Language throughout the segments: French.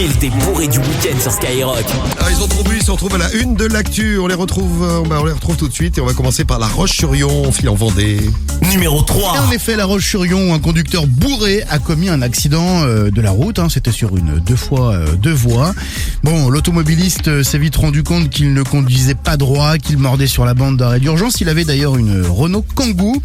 l'actualité bourrée du week-end sur Skyrock. Ah, ils ont trop bu, ils se retrouvent à la une de l'actu. On les retrouve tout de suite et on va commencer par La Roche-sur-Yon, on file en Vendée. Numéro 3. Et en effet, La Roche-sur-Yon, un conducteur bourré a commis un accident de la route. C'était sur une deux voies. Bon, l'automobiliste s'est vite rendu compte qu'il ne conduisait pas droit, qu'il mordait sur la bande d'arrêt d'urgence. Il avait d'ailleurs une Renault Kangoo.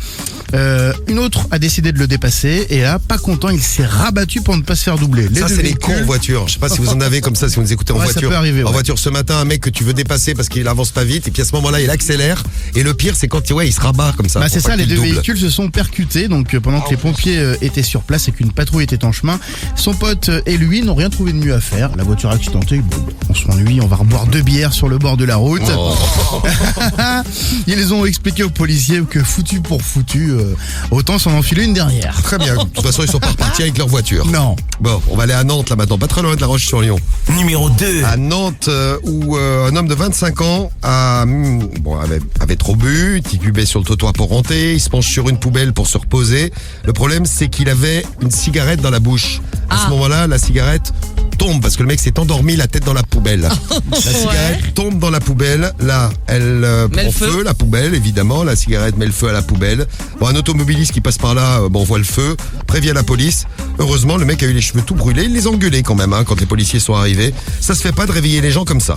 Une autre a décidé de le dépasser et là, pas content, il s'est rabattu pour ne pas se faire doubler. Ça, c'est les cons en voiture. Je sais pas si vous en avez comme ça, si vous nous écoutez en voiture. Ça peut arriver, en voiture, ce matin, un mec que tu veux dépasser parce qu'il avance pas vite et puis à ce moment-là, il accélère. Et le pire, c'est quand il se rabat comme ça. C'est ça, les deux double. véhicules se sont percutés. Donc pendant que les pompiers étaient sur place et qu'une patrouille était en chemin, son pote et lui n'ont rien trouvé de mieux à faire. La voiture accidentée, bon, on s'ennuie, on va reboire 2 bières sur le bord de la route. Ils ont expliqué aux policiers que foutu pour foutu, autant s'en enfiler une dernière. Très bien. De toute façon, ils sont pas repartis avec leur voiture. Non. Bon, on va aller à Nantes là maintenant, pas très loin de La Roche-sur-Yon. Numéro 2. À Nantes, où un homme de 25 ans avait trop bu, il titubait sur le trottoir pour rentrer, il se penche sur une poubelle pour se reposer. Le problème, c'est qu'il avait une cigarette dans la bouche. À ce moment-là, la cigarette tombe parce que le mec s'est endormi la tête dans la poubelle. La cigarette tombe dans la poubelle. Là, elle prend feu, la poubelle, évidemment. La cigarette met le feu à la poubelle. Bon, un automobiliste qui passe par là, voit le feu, prévient la police. Heureusement, le mec a eu les cheveux tout brûlés. Il les a engueulés quand même, quand les policiers sont arrivés. Ça se fait pas de réveiller les gens comme ça.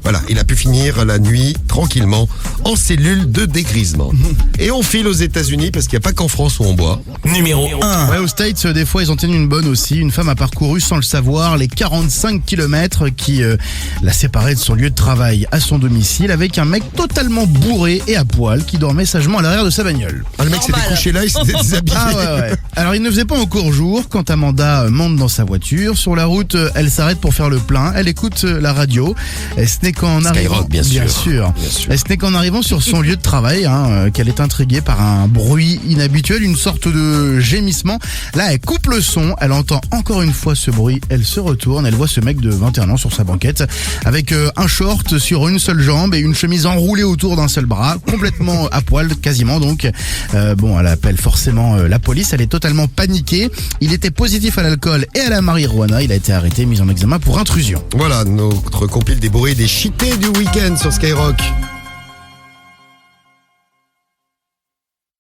Voilà, il a pu finir la nuit tranquillement en cellule de dégrisement. Et on file aux États-Unis parce qu'il n'y a pas qu'en France où on boit. Numéro 1. Ouais, aux States, des fois, ils en tiennent une bonne aussi. Une femme a parcouru sans le savoir les 45 km qui la séparaient de son lieu de travail à son domicile avec un mec totalement bourré et à poil qui dormait sagement à l'arrière de sa bagnole. Ah, le mec s'était couché là, il s'était déshabillé. Ouais. Alors, il ne faisait pas encore jour quand Amanda monte dans sa voiture. Sur la route, elle s'arrête pour faire le plein. Elle écoute la radio. Ce n'est qu'en arrivant, Skyrock, bien sûr. Ce n'est qu'en arrivant sur son lieu de travail qu'elle est intriguée par un bruit inhabituel, une sorte de gémissement. Là, elle coupe le son, elle entend encore une fois ce bruit, elle se retourne, elle voit ce mec de 21 ans sur sa banquette avec un short sur une seule jambe et une chemise enroulée autour d'un seul bras, complètement à poil quasiment donc. Elle appelle forcément la police, elle est totalement paniquée. Il était positif à l'alcool et à la marijuana, il a été arrêté, mis en examen pour intrusion. Voilà, notre compile des bourrés des chités du week-end sur Skyrock.